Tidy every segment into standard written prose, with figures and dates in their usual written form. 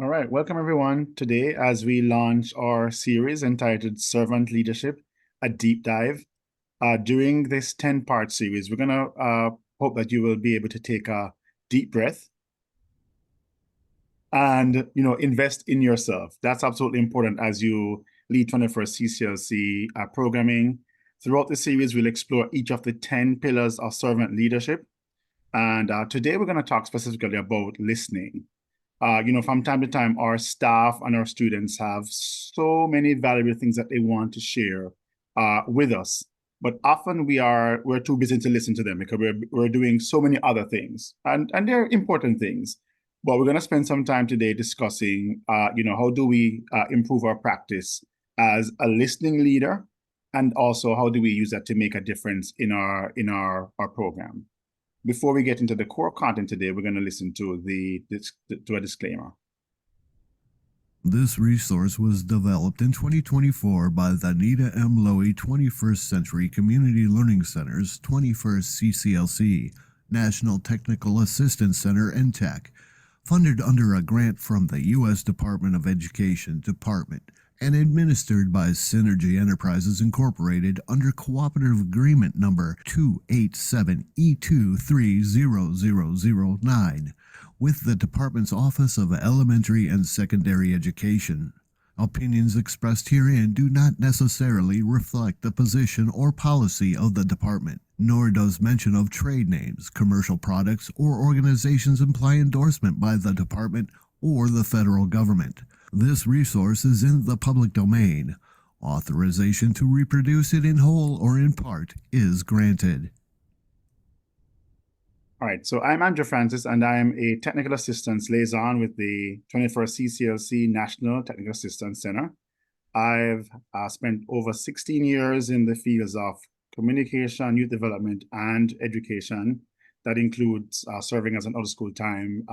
All right, welcome everyone. Today, as we launch our series entitled Servant Leadership, a deep dive. During this 10-part series, we're gonna hope that you will be able to take a deep breath and invest in yourself. That's absolutely important as you lead 21st CCLC programming. Throughout the series, we'll explore each of the 10 pillars of servant leadership. And today we're going to talk specifically about listening. From time to time, our staff and our students have so many valuable things that they want to share with us. But often we're too busy to listen to them because we're doing so many other things, and they're important things. But we're going to spend some time today discussing, how do we improve our practice as a listening leader, and also how do we use that to make a difference in our program. Before we get into the core content today, we're going to listen to a disclaimer. This resource was developed in 2024 by the Nita M. Lowy 21st Century Community Learning Center's 21st CCLC, National Technical Assistance Center, NTAC, funded under a grant from the U.S. Department of Education Department and administered by Synergy Enterprises Incorporated under Cooperative Agreement Number 287E230009 with the Department's Office of Elementary and Secondary Education. Opinions expressed herein do not necessarily reflect the position or policy of the Department, nor does mention of trade names, commercial products, or organizations imply endorsement by the Department or the federal government. This resource is in the public domain. Authorization to reproduce it in whole or in part is granted. All right, so I'm Andrew Francis, and I'm a Technical Assistance Liaison with the 21st CCLC National Technical Assistance Center. I've spent over 16 years in the fields of communication, youth development, and education. That includes serving as an out-of-school time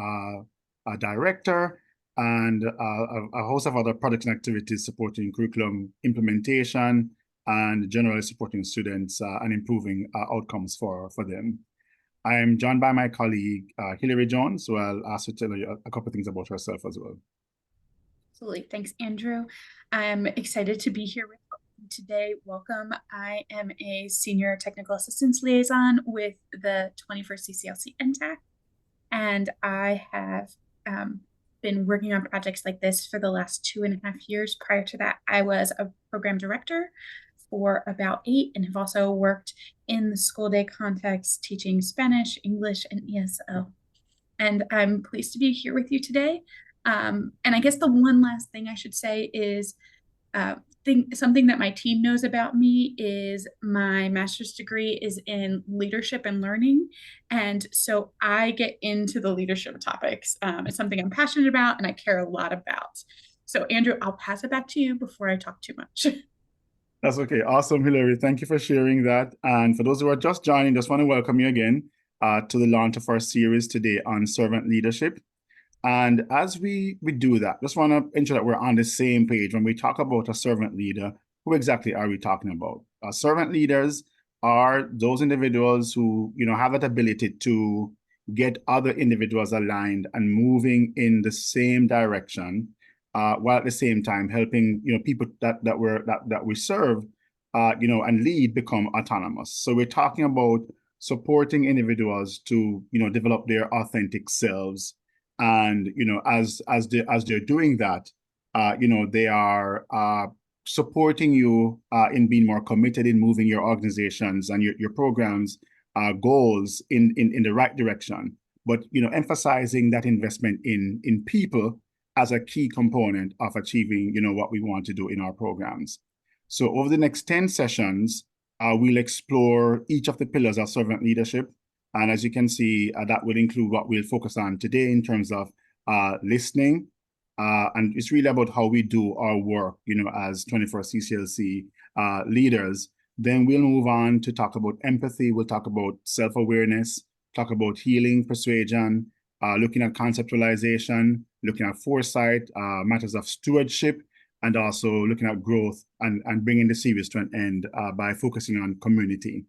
director and a host of other projects and activities supporting curriculum implementation and generally supporting students and improving outcomes for them. I am joined by my colleague, Hilary Jones, who I'll ask to tell you a couple of things about herself as well. Absolutely. Thanks, Andrew. I'm excited to be here with you today. Welcome. I am a Senior Technical Assistance Liaison with the 21st CCLC NTAC, and I have been working on projects like this for the last 2.5 years. Prior to that, I was a program director for about 8 and have also worked in the school day context teaching Spanish, English, and ESL. And I'm pleased to be here with you today. And I guess the one last thing I should say is something that my team knows about me is my master's degree is in leadership and learning. And so I get into the leadership topics. It's something I'm passionate about and I care a lot about. So Andrew, I'll pass it back to you before I talk too much. That's okay. Awesome, Hilary. Thank you for sharing that. And for those who are just joining, just want to welcome you again to the launch of our series today on servant leadership. And as we do that, just want to ensure that we're on the same page. When we talk about a servant leader, who exactly are we talking about? Servant leaders are those individuals who, have that ability to get other individuals aligned and moving in the same direction, while at the same time helping, people that we serve, and lead become autonomous. So we're talking about supporting individuals to, develop their authentic selves. And as they're doing that, they are supporting you in being more committed in moving your organizations and your programs goals in the right direction. But emphasizing that investment in people as a key component of achieving what we want to do in our programs. So over the next 10 sessions, we'll explore each of the pillars of servant leadership. And as you can see, that will include what we'll focus on today in terms of listening. And it's really about how we do our work, as 21st CCLC leaders. Then we'll move on to talk about empathy. We'll talk about self-awareness, talk about healing, persuasion, looking at conceptualization, looking at foresight, matters of stewardship, and also looking at growth and bringing the series to an end by focusing on community.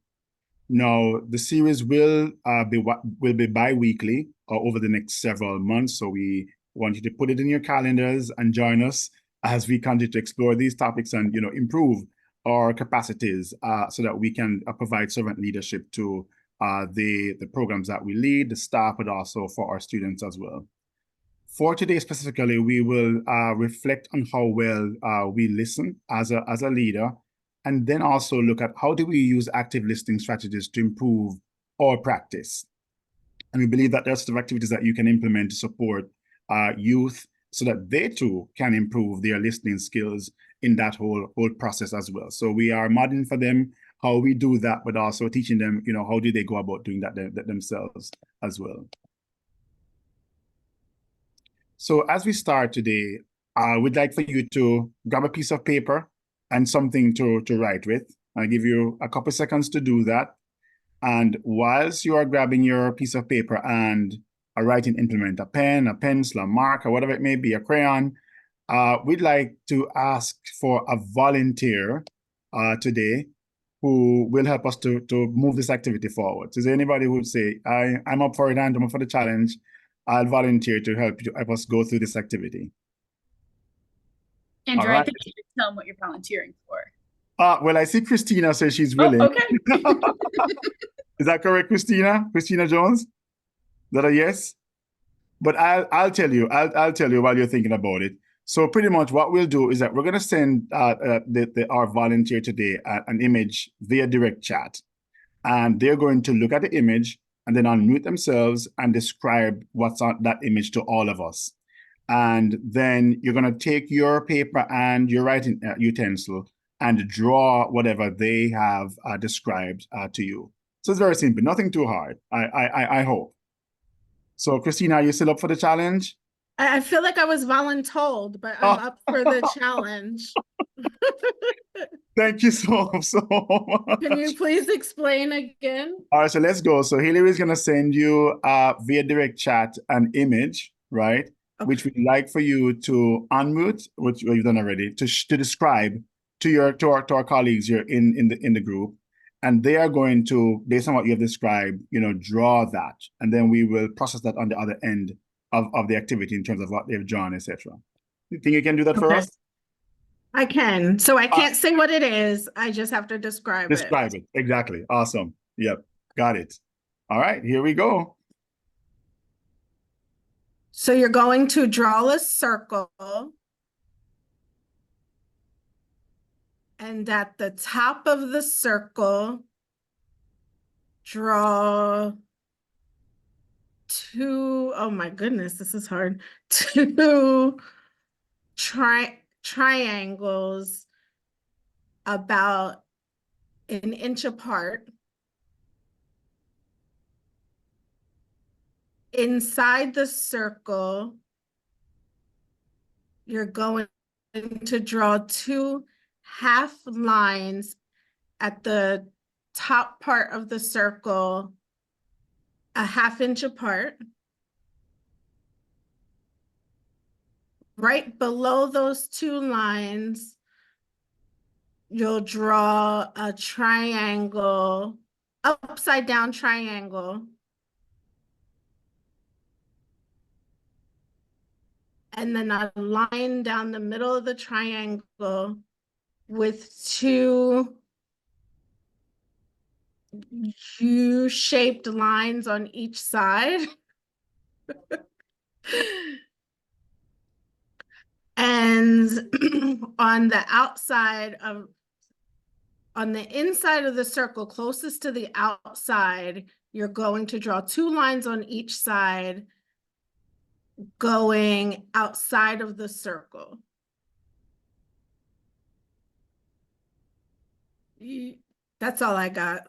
Now, the series will be bi-weekly over the next several months. So we want you to put it in your calendars and join us as we continue to explore these topics and, improve our capacities so that we can provide servant leadership to the programs that we lead, the staff, but also for our students as well. For today specifically, we will reflect on how well we listen as a leader, and then also look at how do we use active listening strategies to improve our practice. And we believe that there are sort of activities that you can implement to support youth so that they too can improve their listening skills in that whole process as well. So we are modeling for them how we do that, but also teaching them, how do they go about doing that themselves as well. So as we start today, we'd like for you to grab a piece of paper and something to write with. I'll give you a couple seconds to do that. And whilst you are grabbing your piece of paper and a writing implement, a pen, a pencil, a marker, whatever it may be, a crayon, we'd like to ask for a volunteer today who will help us to move this activity forward. So is there anybody who would say, I'm up for it and I'm up for the challenge? I'll volunteer to help us go through this activity. Andrew, I think you should tell them what you're volunteering for. Well, I see Christina says she's willing. Oh, okay. Is that correct, Christina? Christina Jones? Is that a yes? But I'll tell you while you're thinking about it. So pretty much what we'll do is that we're going to send our volunteer today an image via direct chat. And they're going to look at the image and then unmute themselves and describe what's on that image to all of us. And then you're going to take your paper and your writing utensil and draw whatever they have described to you. So it's very simple, nothing too hard, I hope. So Christina, are you still up for the challenge? I feel like I was voluntold, but I'm up for the challenge. Thank you so much. Can you please explain again? All right, so let's go. So Hillary is going to send you via direct chat an image, right? Okay. Which we'd like for you to unmute, which you've done already, to describe to our colleagues here in the group. And they are going to, based on what you have described, draw that. And then we will process that on the other end of the activity in terms of what they've drawn, etc. You think you can do that for us? I can. So I can't say what it is. I just have to describe it. Describe it. Exactly. Awesome. Yep. Got it. All right. Here we go. So you're going to draw a circle. And at the top of the circle, draw two, oh my goodness, this is hard, two triangles about an inch apart. Inside the circle, you're going to draw two half lines at the top part of the circle, a ½ inch apart. Right below those two lines, you'll draw a triangle, upside down triangle. And then a line down the middle of the triangle with two U-shaped lines on each side. And on the inside of the circle, closest to the outside, you're going to draw two lines on each side going outside of the circle. That's all I got.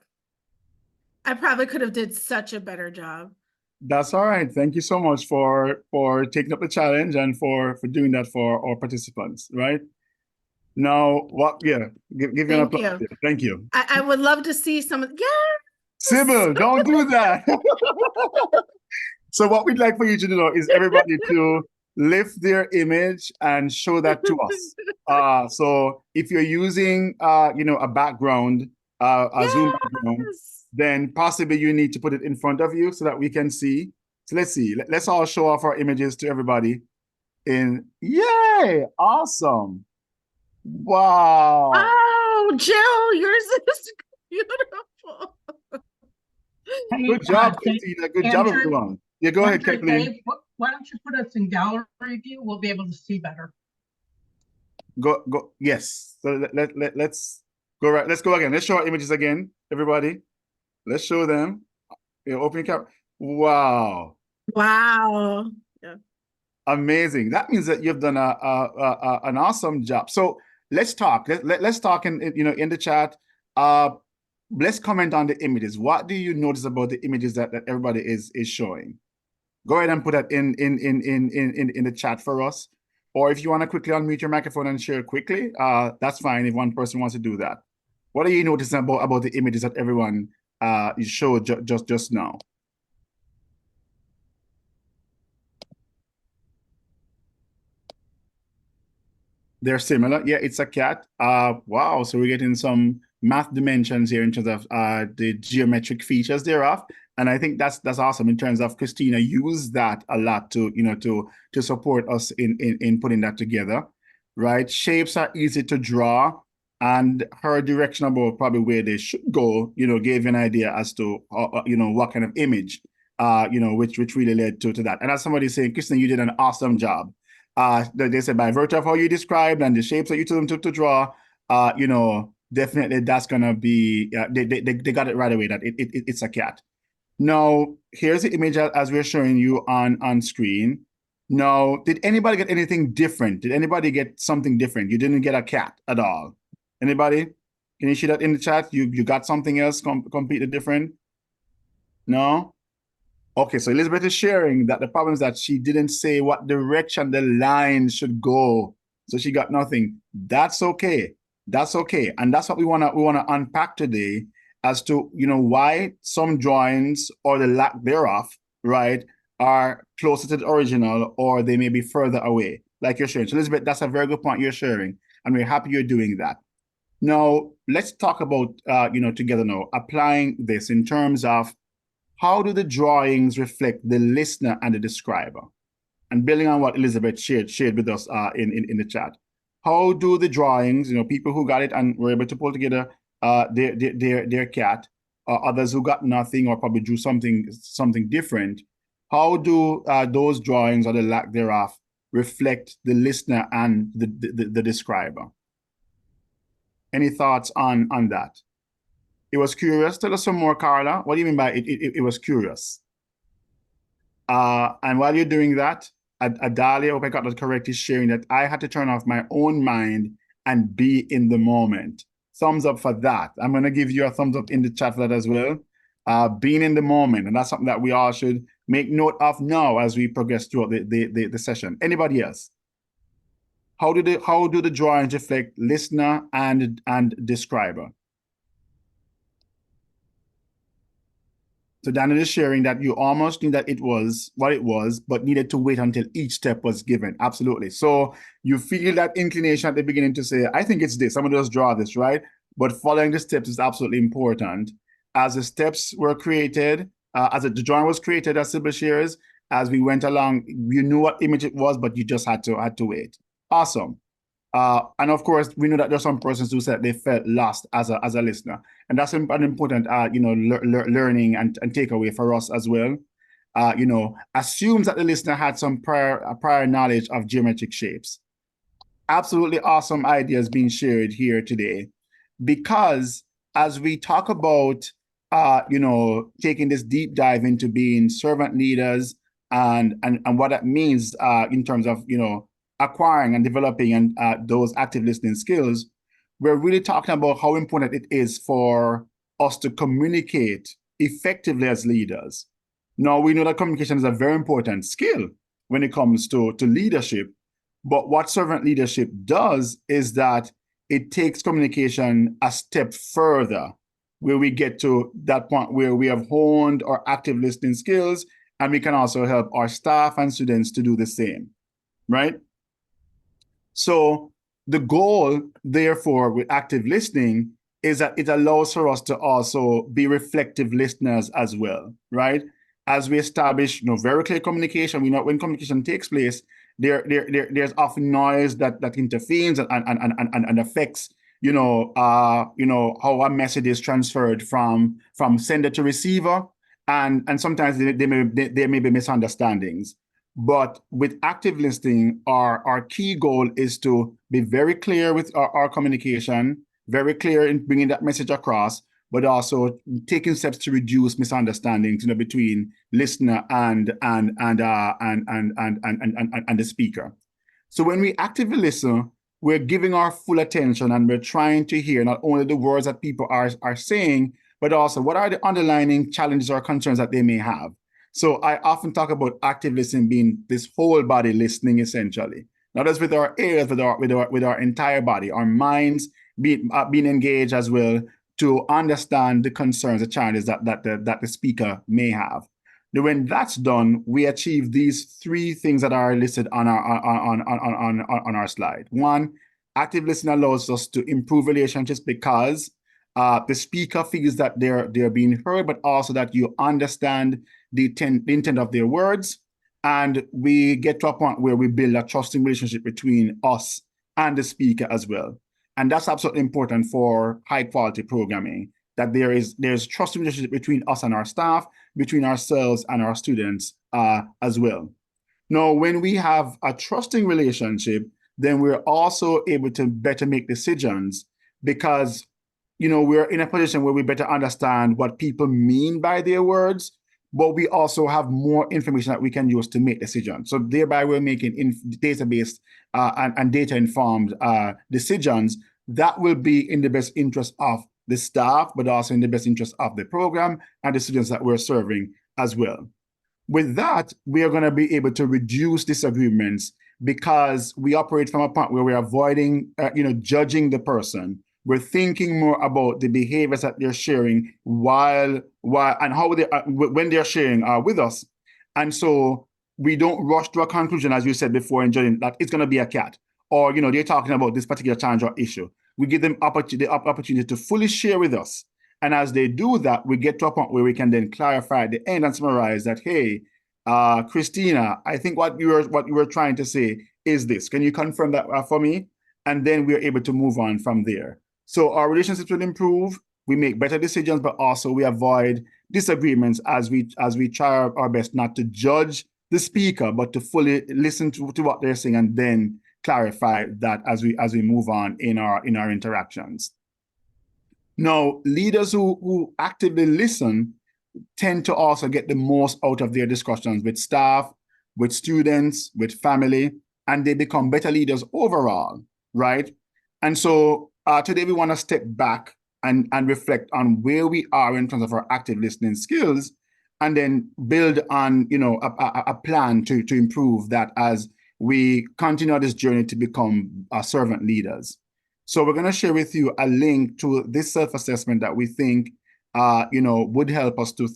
I probably could have did such a better job. That's all right. Thank you so much for taking up the challenge and for doing that for our participants, right? Now, give you an applause. Thank you. I would love to see some of, Sybil, don't do that. So what we'd like for you to do is everybody to lift their image and show that to us. So if you're using, a background, a Zoom background, then possibly you need to put it in front of you so that we can see. So let's see. Let's all show off our images to everybody. Yay! Awesome. Wow. Oh, Jill, yours is beautiful. Hey, Good job, Dave, Christina. Good job, Andrew, everyone. Yeah, go ahead, Andrew, Kathleen. Dave, why don't you put us in gallery view? We'll be able to see better. Go. Yes. So let's go right. Let's go again. Let's show our images again, everybody. Let's show them. Open your camera. Wow. Wow. Yeah. Amazing. That means that you've done an awesome job. So let's talk. Let's talk in the chat. Let's comment on the images. What do you notice about the images that everybody is showing? Go ahead and put that in the chat for us. Or if you want to quickly unmute your microphone and share quickly, that's fine if one person wants to do that. What are you noticing about the images that everyone showed just now? They're similar. Yeah, it's a cat. Wow. So we're getting some math dimensions here in terms of the geometric features thereof. And I think that's awesome in terms of Christina used that a lot to, to support us in putting that together, right? Shapes are easy to draw, and her direction about probably where they should go, gave you an idea as to, what kind of image, which really led to that. And as somebody saying, Christina, you did an awesome job. They said by virtue of how you described and the shapes that you told them to draw, definitely that's gonna be, they got it right away that it's a cat. Now, here's the image as we're showing you on screen. Now, did anybody get anything different? Did anybody get something different? You didn't get a cat at all. Anybody? Can you see that in the chat? You got something else completely different? No? Okay, so Elizabeth is sharing that the problem is that she didn't say what direction the line should go. So she got nothing. That's okay. That's okay. And that's what we wanna unpack today as to why some drawings or the lack thereof, right, are closer to the original or they may be further away, like you're sharing. So Elizabeth, that's a very good point you're sharing, and we're happy you're doing that. Now, let's talk about together now, applying this in terms of how do the drawings reflect the listener and the describer? And building on what Elizabeth shared with us in the chat, how do the drawings, people who got it and were able to pull together their cat, others who got nothing or probably drew something different, how do those drawings or the lack thereof reflect the listener and the describer? Any thoughts on that? It was curious. Tell us some more, Carla. What do you mean by it was curious? And while you're doing that, Adalia, I hope I got that correct, is sharing that I had to turn off my own mind and be in the moment. Thumbs up for that. I'm going to give you a thumbs up in the chat for that as well. Being in the moment. And that's something that we all should make note of now as we progress throughout the session. Anybody else? How do the drawings reflect listener and describer? So Daniel is sharing that you almost knew that it was what it was, but needed to wait until each step was given. Absolutely. So you feel that inclination at the beginning to say, I think it's this, I'm going to just draw this, right? But following the steps is absolutely important. As the steps were created, the drawing was created, as Sybil shares, as we went along, you knew what image it was, but you just had to wait. Awesome. And of course, we know that there's some persons who said they felt lost as a listener, and that's an important learning and takeaway for us as well. Assumes that the listener had some prior knowledge of geometric shapes. Absolutely awesome ideas being shared here today, because as we talk about taking this deep dive into being servant leaders and what that means in terms of acquiring and developing and those active listening skills, we're really talking about how important it is for us to communicate effectively as leaders. Now, we know that communication is a very important skill when it comes to leadership, but what servant leadership does is that it takes communication a step further, where we get to that point where we have honed our active listening skills, and we can also help our staff and students to do the same, right? So the goal, therefore, with active listening is that it allows for us to also be reflective listeners as well, right? As we establish very clear communication, we know when communication takes place, there's often noise that intervenes and affects how a message is transferred from sender to receiver, and sometimes there may be misunderstandings. But with active listening, our key goal is to be very clear with our communication, very clear in bringing that message across, but also taking steps to reduce misunderstandings, between listener and the speaker. So when we actively listen, we're giving our full attention and we're trying to hear not only the words that people are saying, but also what are the underlying challenges or concerns that they may have. So I often talk about active listening being this whole body listening, essentially, not just with our ears, with our entire body, our minds being engaged as well, to understand the concerns, the challenges that the speaker may have. Now, when that's done, we achieve these three things that are listed on our slide. One, active listening allows us to improve relationships because the speaker feels that they're being heard, but also that you understand the intent of their words. And we get to a point where we build a trusting relationship between us and the speaker as well. And that's absolutely important for high quality programming, that there's trusting relationship between us and our staff, between ourselves and our students as well. Now, when we have a trusting relationship, then we're also able to better make decisions because, we're in a position where we better understand what people mean by their words, but we also have more information that we can use to make decisions. So thereby we're making database and data-informed decisions that will be in the best interest of the staff, but also in the best interest of the program and the students that we're serving as well. With that, we are going to be able to reduce disagreements because we operate from a point where we're avoiding, judging the person. We're thinking more about the behaviors that they're sharing while and how they when they're sharing with us. And so we don't rush to a conclusion, as you said before, in judging that it's going to be a cat, or they're talking about this particular challenge or issue. We give them the opportunity to fully share with us. And as they do that, we get to a point where we can then clarify at the end and summarize that, hey, Christina, I think what you were trying to say is this. Can you confirm that for me? And then we're able to move on from there. So our relationships will improve. We make better decisions, but also we avoid disagreements as we try our best not to judge the speaker, but to fully listen to what they're saying and then clarify that as we move on in our interactions. Now, leaders who actively listen tend to also get the most out of their discussions with staff, with students, with family, and they become better leaders overall, right? And so today we want to step back and reflect on where we are in terms of our active listening skills, and then build on a plan to improve that as we continue this journey to become servant leaders. So we're going to share with you a link to this self-assessment that we think would help us to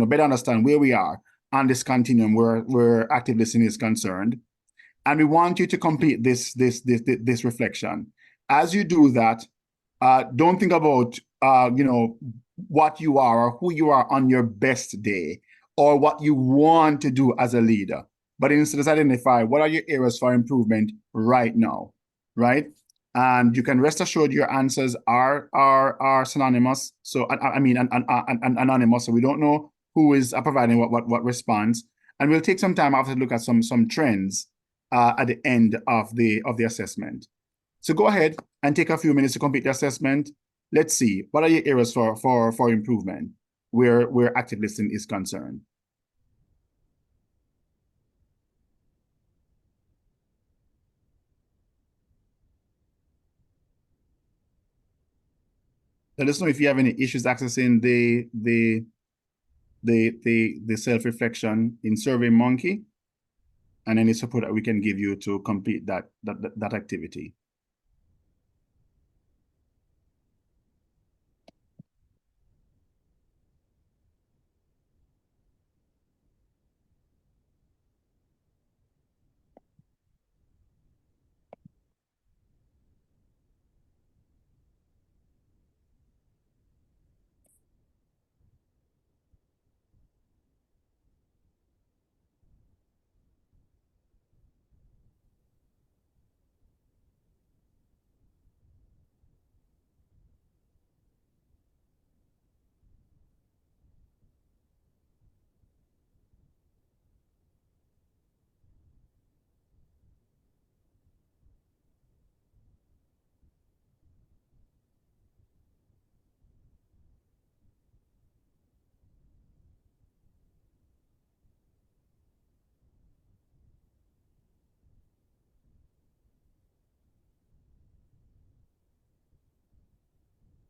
better understand where we are on this continuum where active listening is concerned. And we want you to complete this reflection. As you do that, don't think about what you are or who you are on your best day or what you want to do as a leader, but instead identify what are your areas for improvement right now, right? And you can rest assured your answers are synonymous. So anonymous. So we don't know who is providing what response. And we'll take some time after to look at some trends at the end of the assessment. So go ahead and take a few minutes to complete the assessment. Let's see, what are your areas for improvement where active listening is concerned? Let us know if you have any issues accessing the self-reflection in SurveyMonkey, and any support that we can give you to complete that activity.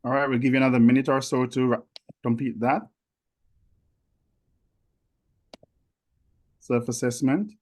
All right, we'll give you another minute or so to complete that. Self-assessment.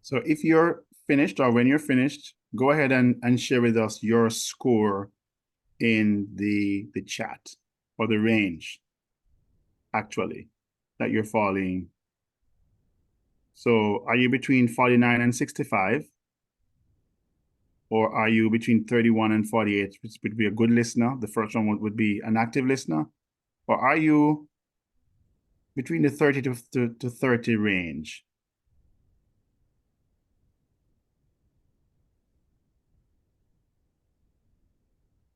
So if you're finished or when you're finished, go ahead and share with us your score in the chat or the range, actually, that you're falling. So are you between 49 and 65? Or are you between 31 and 48, which would be a good listener? The first one would be an active listener. Or are you between the 30 to 30 range?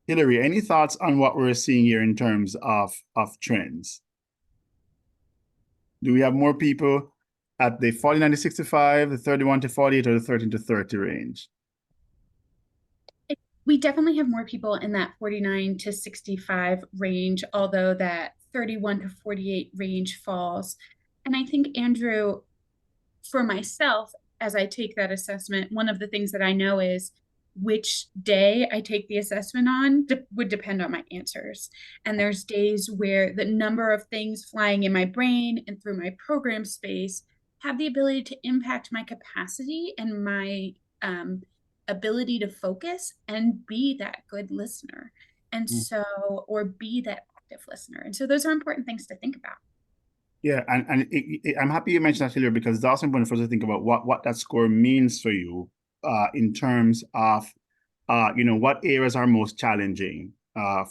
Hillary, any thoughts on what we're seeing here in terms of trends? Do we have more people at the 49 to 65, the 31 to 48, or the 13 to 30 range? We definitely have more people in that 49 to 65 range, although that 31 to 48 range falls. And I think, Andrew, for myself, as I take that assessment, one of the things that I know is which day I take the assessment on would depend on my answers. And there's days where the number of things flying in my brain and through my program space have the ability to impact my capacity and my ability to focus and be that good listener. And so, or be that active listener. And so those are important things to think about. Yeah, and I'm happy you mentioned that earlier because it's also important for us to think about what that score means for you in terms of what areas are most challenging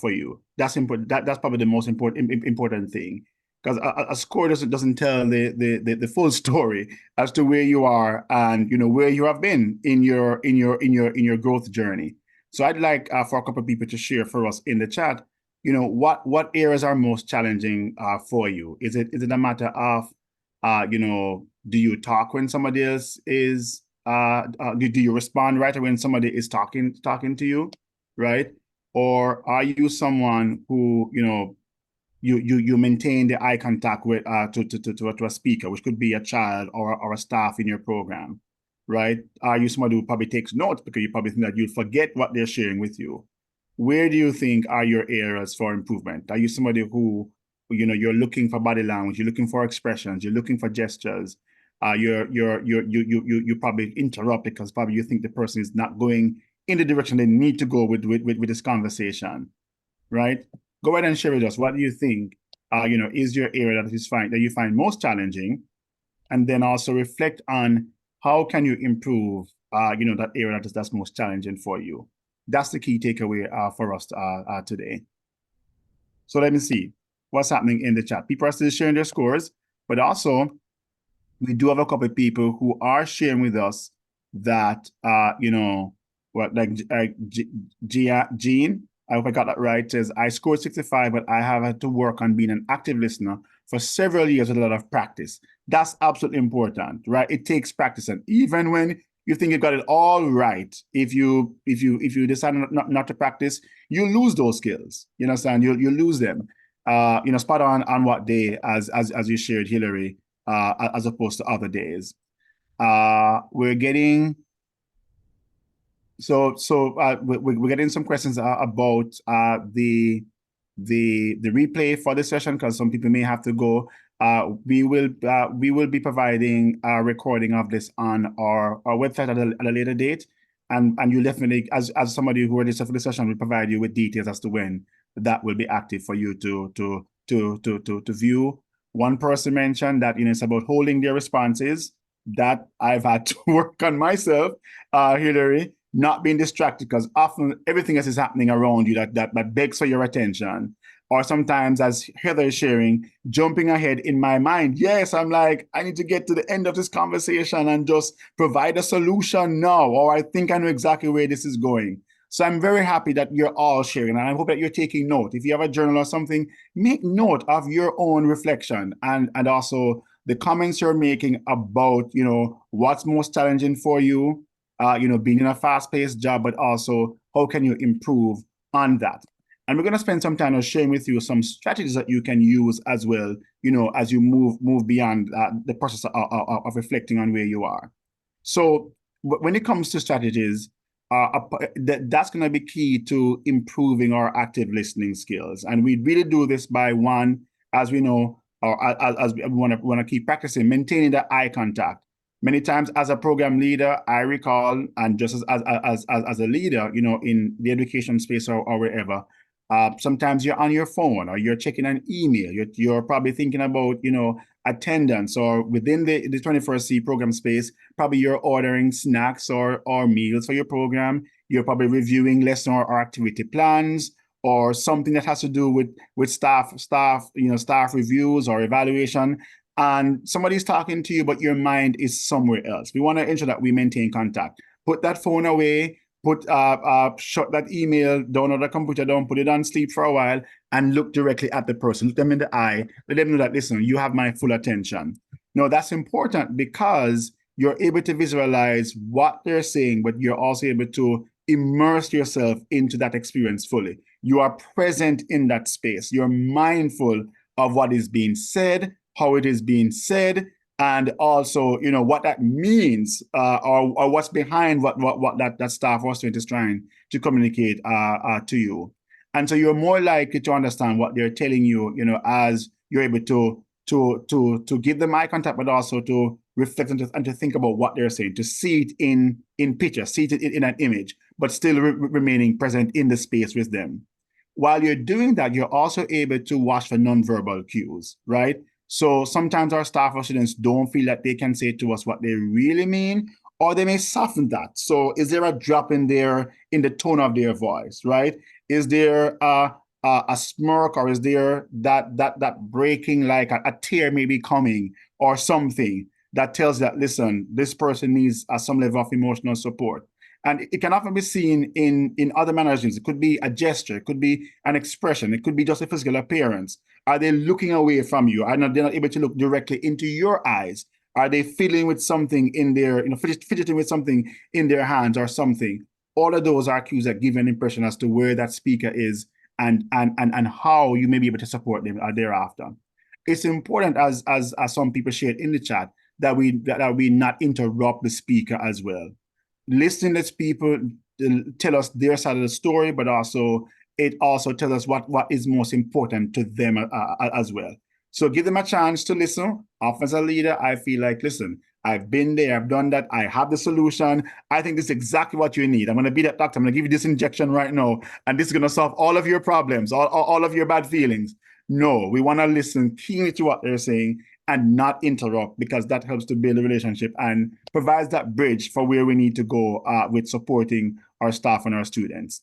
for you. That's important. That's probably the most important thing because a score doesn't tell the full story as to where you are and where you have been in your growth journey. So I'd like for a couple of people to share for us in the chat what areas are most challenging for you? Is it a matter of do you talk when somebody else is do you respond right when somebody is talking to you, right? Or are you someone who you maintain the eye contact with to a speaker, which could be a child or a staff in your program, right? Are you somebody who probably takes notes because you probably think that you'll forget what they're sharing with you? Where do you think are your areas for improvement? Are you somebody who, you're looking for body language, you're looking for expressions, you're looking for gestures? You probably interrupt because probably you think the person is not going in the direction they need to go with this conversation, right? Go ahead and share with us. What do you think, is your area that you find most challenging? And then also reflect on how can you improve, that area that's most challenging for you. That's the key takeaway for us today. So let me see what's happening in the chat. People are still sharing their scores, but also we do have a couple of people who are sharing with us that, Jean, I hope I got that right, says, I scored 65, but I have had to work on being an active listener for several years with a lot of practice. That's absolutely important, right? It takes practice. And even when you think you got it all right, if you decide not to practice, you lose those skills. You understand? You lose them. Spot on what day as you shared, Hillary, as opposed to other days. We're getting we're getting some questions about the replay for this session because some people may have to go. We will be providing a recording of this on our website at a later date, and you definitely, as somebody who registered for the session, will provide you with details as to when that will be active for you to view. One person mentioned that it's about holding their responses. That I've had to work on myself, Hillary, not being distracted because often everything else is happening around you that begs for your attention. Or sometimes, as Heather is sharing, jumping ahead in my mind. Yes, I'm like, I need to get to the end of this conversation and just provide a solution now, or I think I know exactly where this is going. So I'm very happy that you're all sharing, and I hope that you're taking note. If you have a journal or something, make note of your own reflection and also the comments you're making about, what's most challenging for you, being in a fast-paced job, but also how can you improve on that. And we're going to spend some time sharing with you some strategies that you can use as well, as you move beyond the process of reflecting on where you are. So when it comes to strategies, that's going to be key to improving our active listening skills. And we really do this by one, as we know, or as we want to keep practicing, maintaining the eye contact. Many times as a program leader, I recall, and just as a leader, in the education space or wherever, sometimes you're on your phone or you're checking an email. You're probably thinking about, attendance, or within the 21st program space, probably you're ordering snacks or meals for your program. You're probably reviewing lesson or activity plans, or something that has to do with staff reviews or evaluation. And somebody's talking to you, but your mind is somewhere else. We want to ensure that we maintain contact. Put that phone away. Shut that email down, or the computer down, put it on sleep for a while, and look directly at the person, look them in the eye, let them know that, listen, you have my full attention. Now, that's important because you're able to visualize what they're saying, but you're also able to immerse yourself into that experience fully. You are present in that space. You're mindful of what is being said, how it is being said, and also, what that means, or what's behind what that staff or student is trying to communicate to you. And so you're more likely to understand what they're telling you, as you're able to give them eye contact, but also to reflect and to think about what they're saying, to see it in picture, see it in an image, but still remaining present in the space with them. While you're doing that, you're also able to watch for nonverbal cues, right? So sometimes our staff or students don't feel that they can say to us what they really mean, or they may soften that. So is there a drop in the tone of their voice, right? Is there a smirk, or is there that breaking, like a tear may be coming, or something that tells that, listen, this person needs some level of emotional support. And it can often be seen in other mannerisms. It could be a gesture, it could be an expression, it could be just a physical appearance. Are they looking away from you? They're not able to look directly into your eyes? Are they fiddling with something in their, fidgeting with something in their hands or something? All of those are cues that give an impression as to where that speaker is and how you may be able to support them thereafter. It's important, as some people shared in the chat, that we not interrupt the speaker as well. Listening to people tell us their side of the story, but it also tells us what is most important to them as well. So give them a chance to listen. Often as a leader, I feel like, listen, I've been there, I've done that, I have the solution. I think this is exactly what you need. I'm going to be that doctor. I'm going to give you this injection right now, and this is going to solve all of your problems, all of your bad feelings. No, we want to listen keenly to what they're saying and not interrupt, because that helps to build a relationship and provides that bridge for where we need to go with supporting our staff and our students.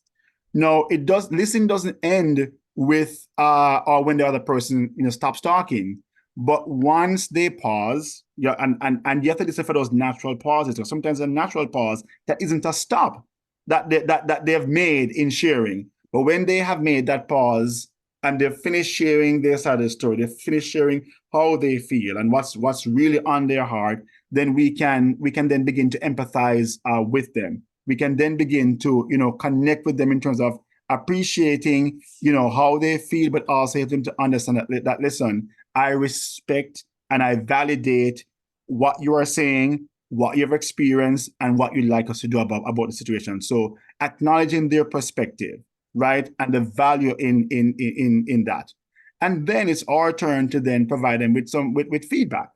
No, listening doesn't end with or when the other person stops talking, but once they pause, and you have to listen for those natural pauses. So sometimes a natural pause that isn't a stop that they have made in sharing, but when they have made that pause and they've finished sharing their side of the story, they've finished sharing how they feel and what's really on their heart, then we can then begin to empathize with them. We can then begin to connect with them in terms of appreciating how they feel, but also help them to understand that listen, I respect and I validate what you are saying, what you've experienced, and what you'd like us to do about the situation. So acknowledging their perspective, right, and the value in that. And then it's our turn to then provide them with feedback,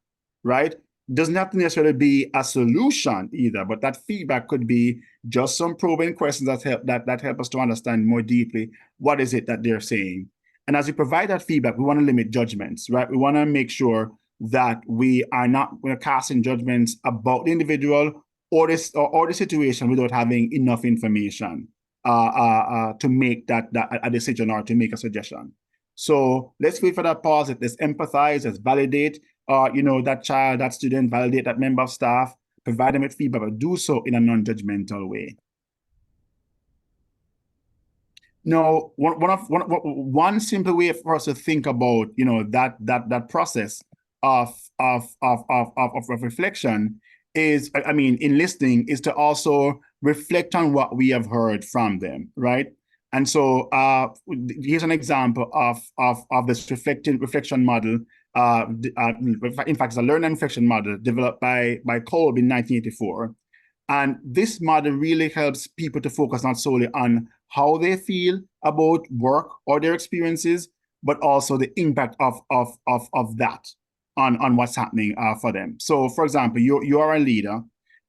right? Doesn't have to necessarily be a solution either, but that feedback could be just some probing questions that help us to understand more deeply what is it that they're saying. And as we provide that feedback, we want to limit judgments, right? We want to make sure that we're casting judgments about the individual or the situation without having enough information to make that a decision or to make a suggestion. So let's wait for that pause. Let's empathize, let's validate that child, that student, validate that member of staff, provide them with feedback, but do so in a non-judgmental way. No, one simple way for us to think about, that process of reflection is, I mean, in listening, is to also reflect on what we have heard from them, right? And so, here's an example of this reflection model. In fact, it's a learn and reflection model developed by Kolb in 1984. And this model really helps people to focus not solely on how they feel about work or their experiences, but also the impact of that on what's happening for them. So, for example, you are a leader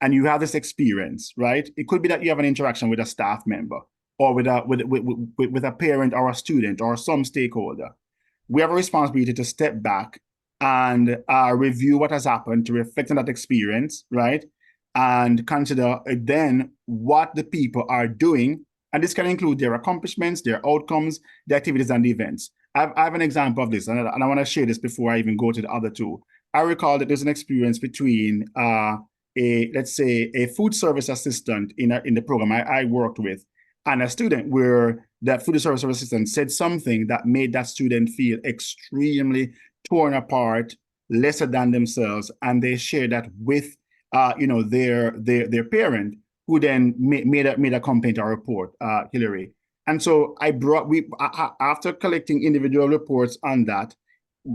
and you have this experience, right? It could be that you have an interaction with a staff member or with a parent or a student or some stakeholder. We have a responsibility to step back and review what has happened, to reflect on that experience, right? And consider then what the people are doing. And this can include their accomplishments, their outcomes, the activities, and the events. I have an example of this, and I want to share this before I even go to the other two. I recall that there's an experience between let's say, a food service assistant in the program I worked with, and a student, where that food service assistant said something that made that student feel extremely torn apart, lesser than themselves, and they shared that with their parent, who then made a complaint or report, Hillary. And so after collecting individual reports on that,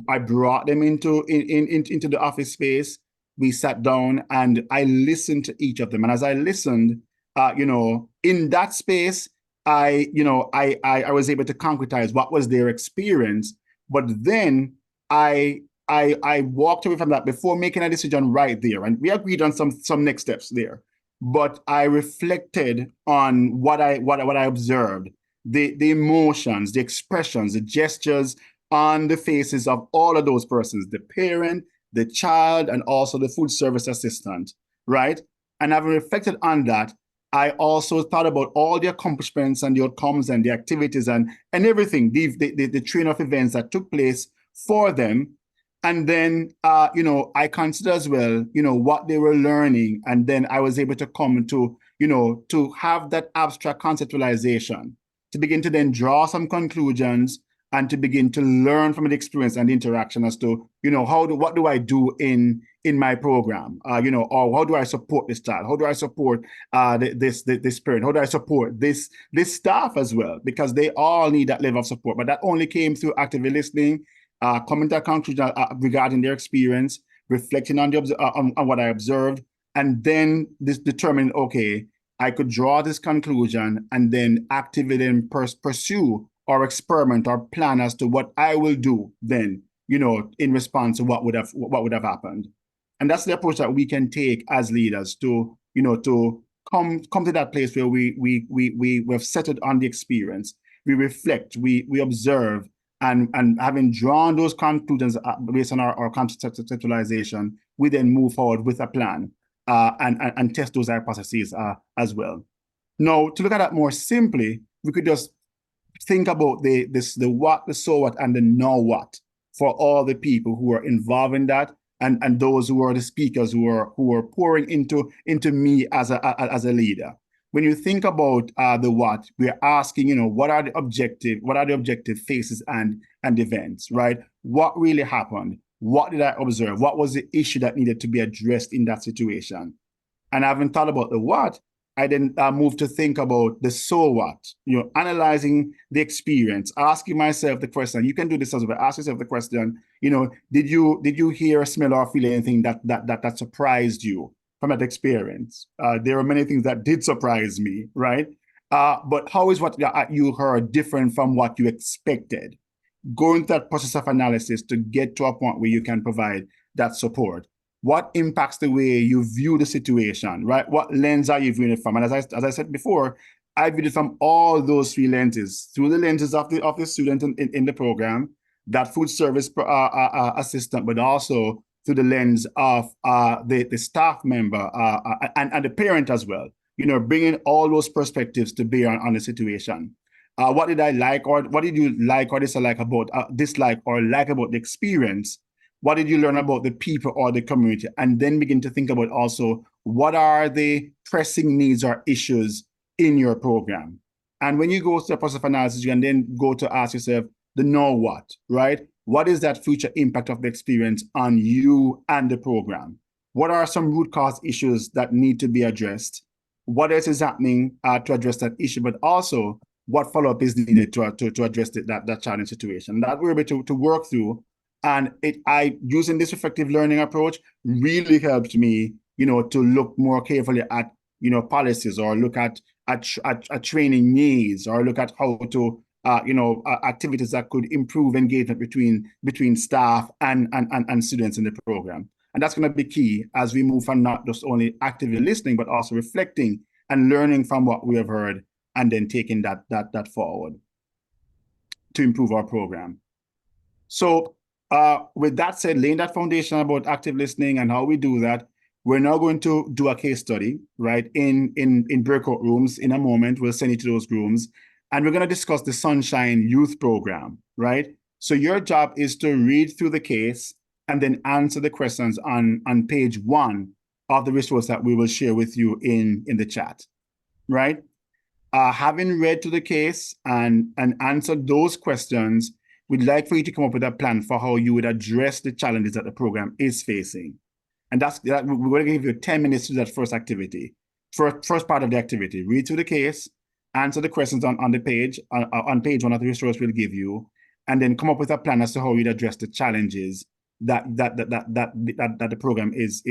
I brought them into the office space. We sat down and I listened to each of them. And as I listened, in that space, I was able to concretize what was their experience. But then I walked away from that before making a decision right there. And we agreed on some next steps there. But I reflected on what I observed, the emotions, the expressions, the gestures on the faces of all of those persons, the parent, the child, and also the food service assistant, right? And having reflected on that, I also thought about all the accomplishments and the outcomes and the activities and everything, the train of events that took place for them. And then, I consider as well, what they were learning. And then I was able to come to have that abstract conceptualization, to begin to then draw some conclusions and to begin to learn from the experience and the interaction as to, what do I do in my program, or how do I support this child? How do I support this parent? How do I support this staff as well? Because they all need that level of support. But that only came through actively listening, coming to a conclusion regarding their experience, reflecting on what I observed, and then determining, okay, I could draw this conclusion and then actively then pursue or experiment or plan as to what I will do then, in response to what would have happened. And that's the approach that we can take as leaders to, to come to that place where we've settled on the experience. We reflect, we observe, and having drawn those conclusions based on our conceptualization, we then move forward with a plan and test those hypotheses as well. Now, to look at that more simply, we could just think about the what, the so what, and the now what for all the people who are involved in that, and those who are the speakers who are pouring into me as a leader. When you think about the what, we're asking, what are the objective phases and events, right? What really happened? What did I observe? What was the issue that needed to be addressed in that situation? And I haven't thought about the what. I then moved to think about the so what, analyzing the experience, asking myself the question. You can do this as well. Ask yourself the question, did you hear, smell, or feel anything that surprised you from that experience? There are many things that did surprise me, right? But how is what you heard different from what you expected? Going through that process of analysis to get to a point where you can provide that support. What impacts the way you view the situation, right? What lens are you viewing it from? And as I said before, I viewed it from all those three lenses, through the lenses of the student in the program, that food service assistant, but also through the lens of the staff member and the parent as well. Bringing all those perspectives to bear on the situation. What did I like, or what did you like or dislike about the experience? What did you learn about the people or the community? And then begin to think about also, what are the pressing needs or issues in your program? And when you go to the process of analysis, you can then go to ask yourself the now what, right? What is that future impact of the experience on you and the program? What are some root cause issues that need to be addressed? What else is happening to address that issue, but also what follow-up is needed to address that challenge situation? That we're able to work through. And using this effective learning approach really helped me, to look more carefully at, policies, or look at training needs, or look at how to activities that could improve engagement between staff and students in the program. And that's going to be key as we move from not just only actively listening, but also reflecting and learning from what we have heard, and then taking that forward to improve our program. So with that said, laying that foundation about active listening and how we do that, we're now going to do a case study, right, in breakout rooms. In a moment, we'll send you to those rooms, and we're going to discuss the Sunshine Youth Program, right? So your job is to read through the case and then answer the questions on page 1 of the resource that we will share with you in the chat, right? Having read through the case and answered those questions, we'd like for you to come up with a plan for how you would address the challenges that the program is facing. And we're going to give you 10 minutes to do that first activity. First part of the activity, read through the case, answer the questions on the page, on page 1 of the resource we'll give you, and then come up with a plan as to how you'd address the challenges that the program is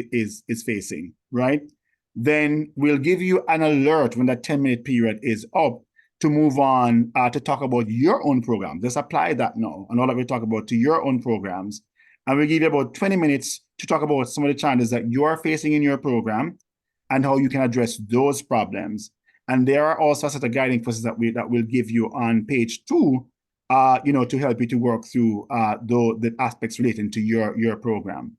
facing, right? Then we'll give you an alert when that 10-minute period is up to move on to talk about your own program. Just apply that now and all that we talk about to your own programs. And we'll give you about 20 minutes to talk about some of the challenges that you are facing in your program and how you can address those problems. And there are also a set of guiding processes that we'll give you on page 2, to help you to work through the aspects relating to your program.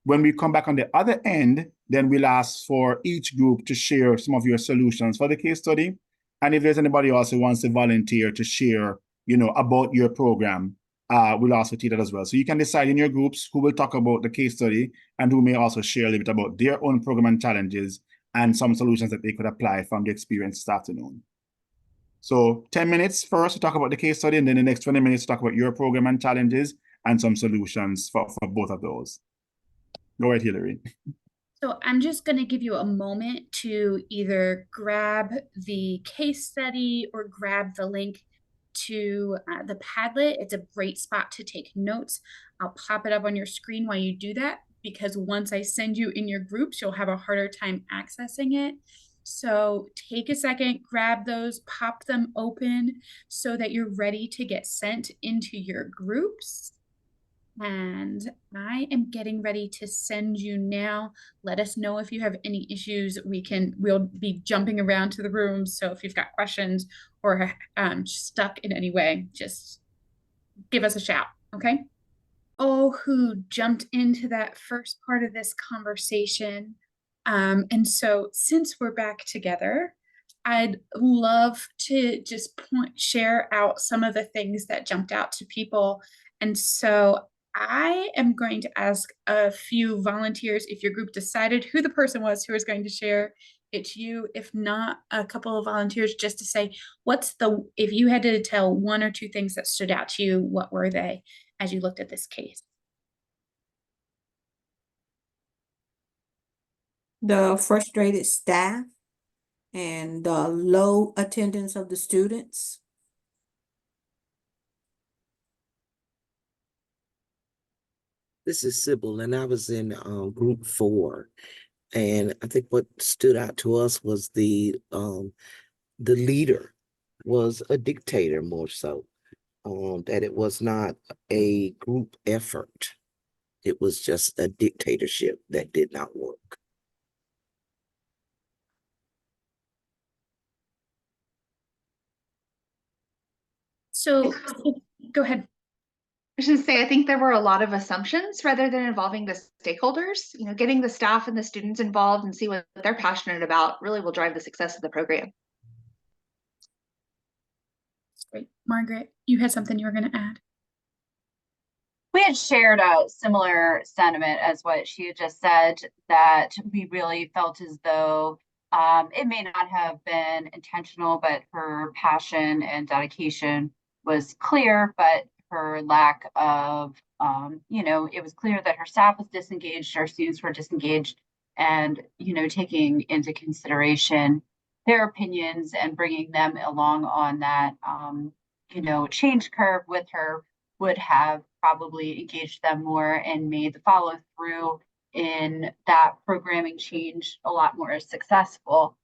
When we come back on the other end, then we'll ask for each group to share some of your solutions for the case study. And if there's anybody else who wants to volunteer to share, about your program, we'll also take that as well. So you can decide in your groups who will talk about the case study and who may also share a little bit about their own program and challenges and some solutions that they could apply from the experience this afternoon. So 10 minutes first to talk about the case study, and then the next 20 minutes to talk about your program and challenges and some solutions for both of those. Go ahead, Hillary. So I'm just going to give you a moment to either grab the case study or grab the link to the Padlet. It's a great spot to take notes. I'll pop it up on your screen while you do that, because once I send you in your groups, you'll have a harder time accessing it. So take a second, grab those, pop them open so that you're ready to get sent into your groups. And I am getting ready to send you now. Let us know if you have any issues. We'll be jumping around to the rooms. So if you've got questions or stuck in any way, just give us a shout, okay? Oh, who jumped into that first part of this conversation. And so since we're back together, I'd love to just share out some of the things that jumped out to people. And so I am going to ask a few volunteers, if your group decided who the person was who was going to share, it's you. If not, a couple of volunteers just to say, if you had to tell 1 or 2 things that stood out to you, what were they as you looked at this case? The frustrated staff and the low attendance of the students. This is Sybil, and I was in group 4. And I think what stood out to us was the leader was a dictator more so, that it was not a group effort. It was just a dictatorship that did not work. So go ahead. I should say, I think there were a lot of assumptions rather than involving the stakeholders. Getting the staff and the students involved and see what they're passionate about really will drive the success of the program. Great. Margaret, you had something you were going to add? We had shared a similar sentiment as what she had just said, that we really felt as though It may not have been intentional, but her passion and dedication was clear, but her lack of, it was clear that her staff was disengaged, our students were disengaged, and, taking into consideration their opinions and bringing them along on that, change curve with her would have probably engaged them more and made the follow through in that programming change a lot more successful,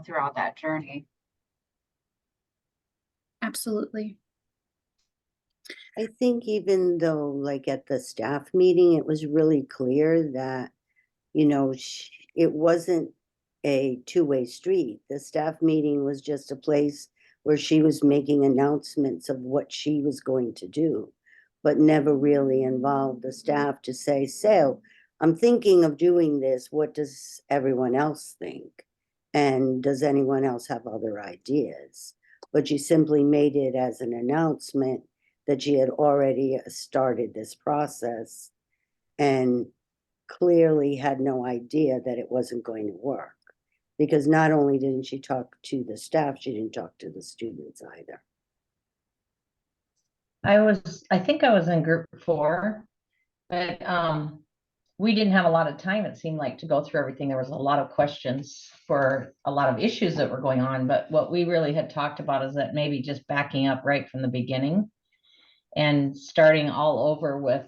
throughout that journey. Absolutely. I think even though, like at the staff meeting, it was really clear that, it wasn't a two-way street. The staff meeting was just a place where she was making announcements of what she was going to do, but never really involved the staff to say, so I'm thinking of doing this. What does everyone else think? And does anyone else have other ideas? But she simply made it as an announcement that she had already started this process and clearly had no idea that it wasn't going to work. Because not only didn't she talk to the staff, she didn't talk to the students either. I think I was in group 4, but we didn't have a lot of time, it seemed like, to go through everything. There was a lot of questions for a lot of issues that were going on, but what we really had talked about is that maybe just backing up right from the beginning and starting all over with,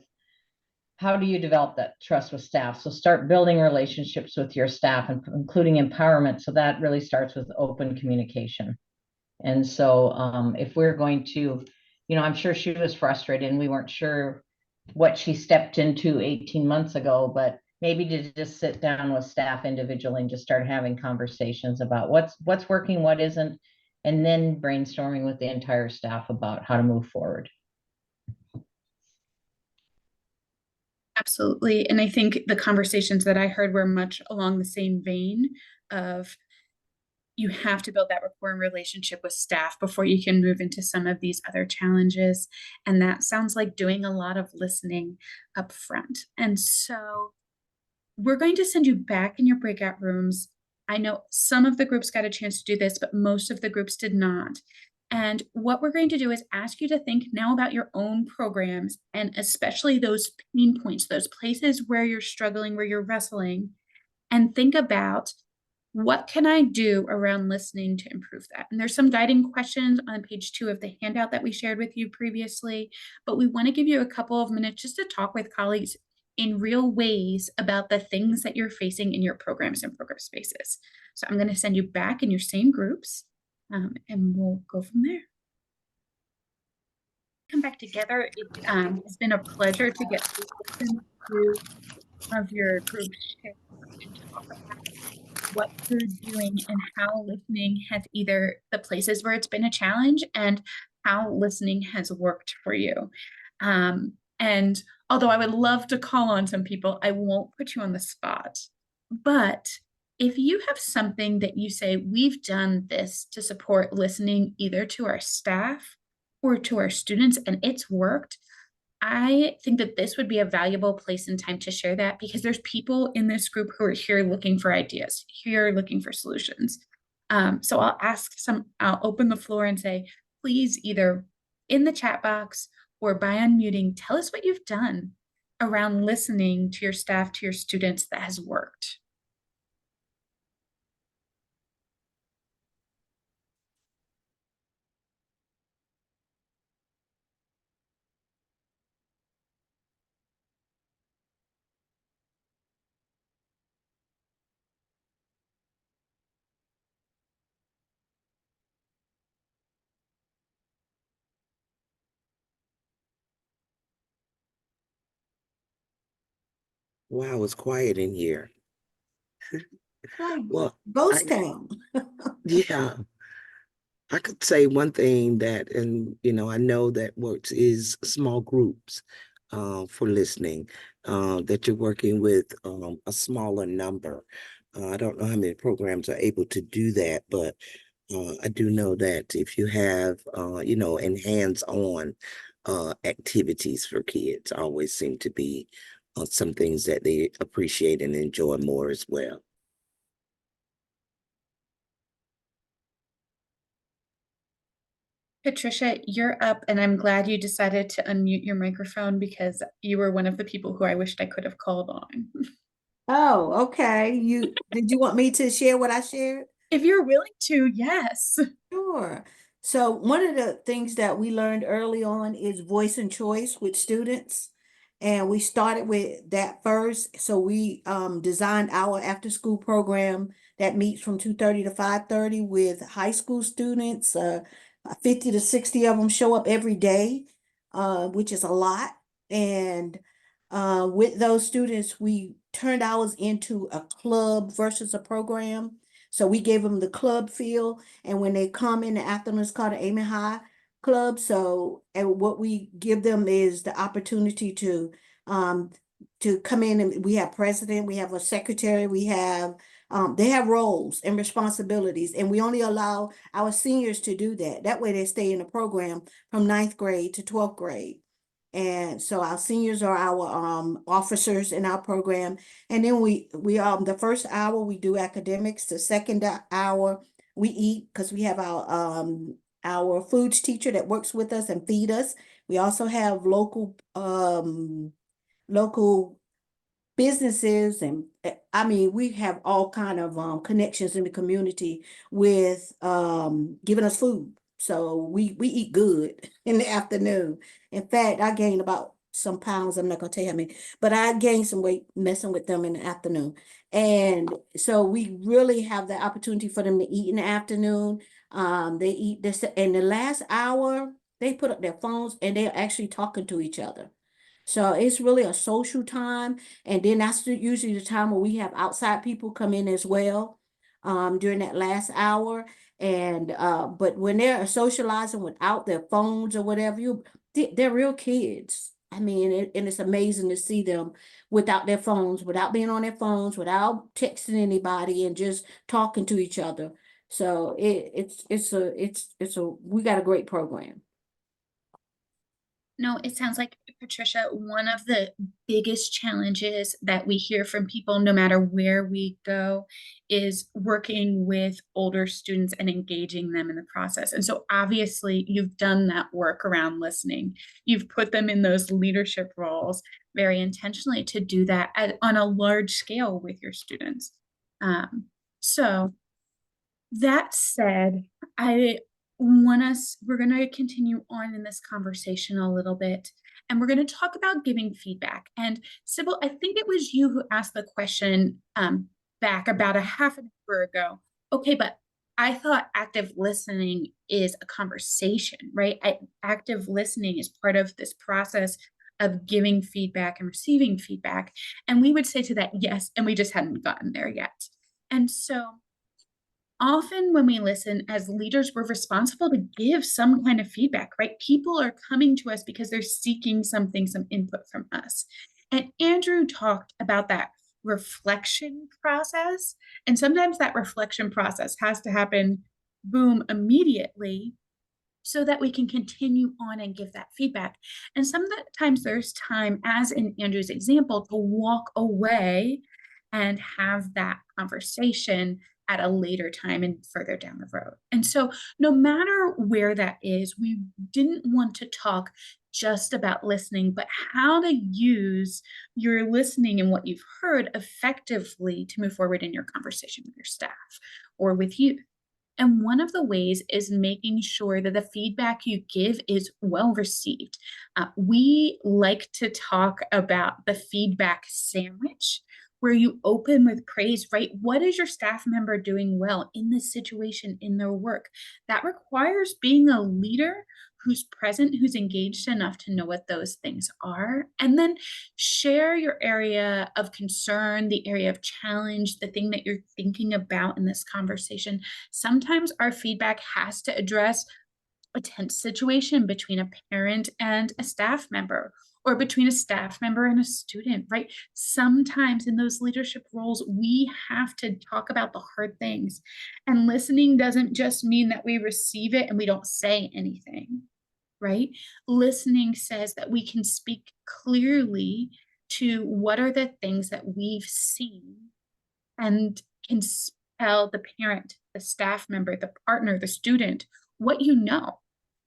how do you develop that trust with staff? So start building relationships with your staff, and including empowerment. So that really starts with open communication. And so if we're going to, I'm sure she was frustrated and we weren't sure what she stepped into 18 months ago, but maybe to just sit down with staff individually and just start having conversations about what's working, what isn't, and then brainstorming with the entire staff about how to move forward. Absolutely. And I think the conversations that I heard were much along the same vein of, you have to build that rapport and relationship with staff before you can move into some of these other challenges. And that sounds like doing a lot of listening up front. And so we're going to send you back in your breakout rooms. I know some of the groups got a chance to do this, but most of the groups did not. And what we're going to do is ask you to think now about your own programs, and especially those pain points, those places where you're struggling, where you're wrestling, and think about, what can I do around listening to improve that? And there's some guiding questions on page 2 of the handout that we shared with you previously, but we want to give you a couple of minutes just to talk with colleagues in real ways about the things that you're facing in your programs and program spaces. So I'm going to send you back in your same groups, and we'll go from there. Come back together. It has been a pleasure to get to listen to one of your groups share and talk about what you're doing and how listening has, either the places where it's been a challenge and how listening has worked for you. And although I would love to call on some people, I won't put you on the spot. But if you have something that you say, we've done this to support listening either to our staff or to our students and it's worked, I think that this would be a valuable place and time to share that, because there's people in this group who are here looking for ideas, here looking for solutions. So I'll open the floor and say, please, either in the chat box or by unmuting, tell us what you've done around listening to your staff, to your students, that has worked. Wow, it's quiet in here. Well, Ghost town. yeah, I could say one thing that, and I know that works is small groups for listening, that you're working with a smaller number. I don't know how many programs are able to do that, but I do know that if you have, and hands-on activities for kids always seem to be some things that they appreciate and enjoy more as well. Patricia, you're up, and I'm glad you decided to unmute your microphone because you were one of the people who I wished I could have called on. Oh, okay. Did you want me to share what I shared? If you're willing to, yes. Sure. So one of the things that we learned early on is voice and choice with students. And we started with that first. So we designed our after school program that meets from 2:30 to 5:30 with high school students. 50 to 60 of them show up every day, which is a lot. And with those students, we turned ours into a club versus a program. So we gave them the club feel, and when they come in the afternoon, it's called the Amen High Club. So, and what we give them is the opportunity to come in, and we have president, we have a secretary, we have they have roles and responsibilities, and we only allow our seniors to do that. That way they stay in the program from 9th grade to 12th grade. And so our seniors are our officers in our program. And then we the first hour we do academics. The second hour we eat because we have our foods teacher that works with us and feed us. We also have local businesses, and I mean we have all kind of connections in the community with giving us food. So we eat good in the afternoon. In fact, I gained about some pounds. I'm not gonna tell you how many, but I gained some weight messing with them in the afternoon. And so we really have the opportunity for them to eat in the afternoon. They eat this in the last hour, they put up their phones and they're actually talking to each other. So it's really a social time. And then that's usually the time where we have outside people come in as well during that last hour. And but when they're socializing without their phones or whatever, they're real kids. I mean, and it's amazing to see them without their phones, without being on their phones, without texting anybody, and just talking to each other. So we got a great program. No, it sounds like, Patricia, one of the biggest challenges that we hear from people, no matter where we go, is working with older students and engaging them in the process. And so obviously you've done that work around listening. You've put them in those leadership roles very intentionally to do that on a large scale with your students. So that said, we're going to continue on in this conversation a little bit, and we're going to talk about giving feedback. And Sybil, I think it was you who asked the question back about a half an hour ago. Okay, but I thought active listening is a conversation, right? Active listening is part of this process of giving feedback and receiving feedback. And we would say to that, yes, and we just hadn't gotten there yet. And so often when we listen as leaders, we're responsible to give some kind of feedback, right? People are coming to us because they're seeking something, some input from us. And Andrew talked about that reflection process. And sometimes that reflection process has to happen, boom, immediately, so that we can continue on and give that feedback. And sometimes there's time, as in Andrew's example, to walk away and have that conversation at a later time and further down the road. And so no matter where that is, we didn't want to talk just about listening, but how to use your listening and what you've heard effectively to move forward in your conversation with your staff or with youth. And one of the ways is making sure that the feedback you give is well received. We like to talk about the feedback sandwich, where you open with praise, right? What is your staff member doing well in this situation, in their work? That requires being a leader who's present, who's engaged enough to know what those things are. And then share your area of concern, the area of challenge, the thing that you're thinking about in this conversation. Sometimes our feedback has to address a tense situation between a parent and a staff member, or between a staff member and a student, right? Sometimes in those leadership roles, we have to talk about the hard things. And listening doesn't just mean that we receive it and we don't say anything, right? Listening says that we can speak clearly to what are the things that we've seen, and can tell the parent, the staff member, the partner, the student, what you know.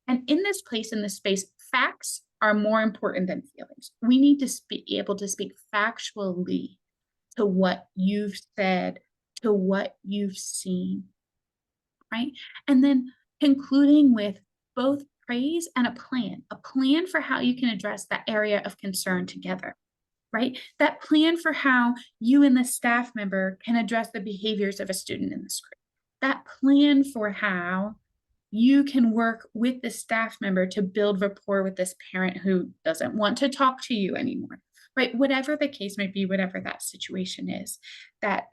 And in this place, in this space, facts are more important than feelings. We need to be able to speak factually to what you've said, to what you've seen, right? And then concluding with both praise and a plan for how you can address that area of concern together, right? That plan for how you and the staff member can address the behaviors of a student in this group. That plan for how you can work with the staff member to build rapport with this parent who doesn't want to talk to you anymore, right? Whatever the case might be, whatever that situation is, that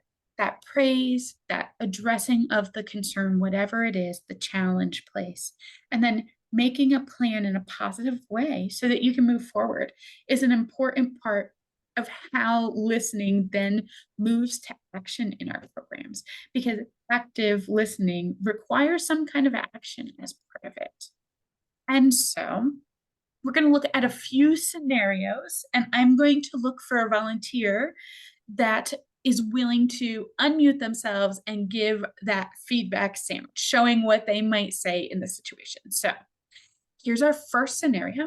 praise, that addressing of the concern, whatever it is, the challenge place, and then making a plan in a positive way so that you can move forward is an important part of how listening then moves to action in our programs, because active listening requires some kind of action as part of it. And so we're going to look at a few scenarios, and I'm going to look for a volunteer that is willing to unmute themselves and give that feedback sandwich, showing what they might say in the situation. So here's our first scenario.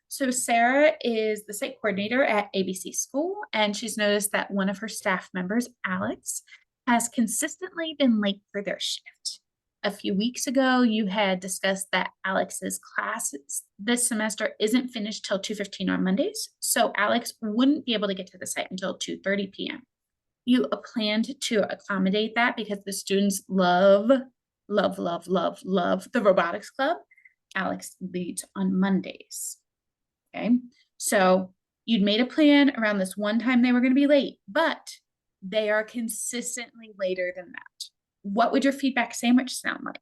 So Sarah is the site coordinator at ABC School, and she's noticed that one of her staff members, Alex, has consistently been late for their shift. A few weeks ago, you had discussed that Alex's class this semester isn't finished till 2:15 on Mondays, so Alex wouldn't be able to get to the site until 2:30 p.m. You planned to accommodate that because the students love the robotics club. Alex leads on Mondays. Okay, so you'd made a plan around this one time they were going to be late, but they are consistently later than that. What would your feedback sandwich sound like?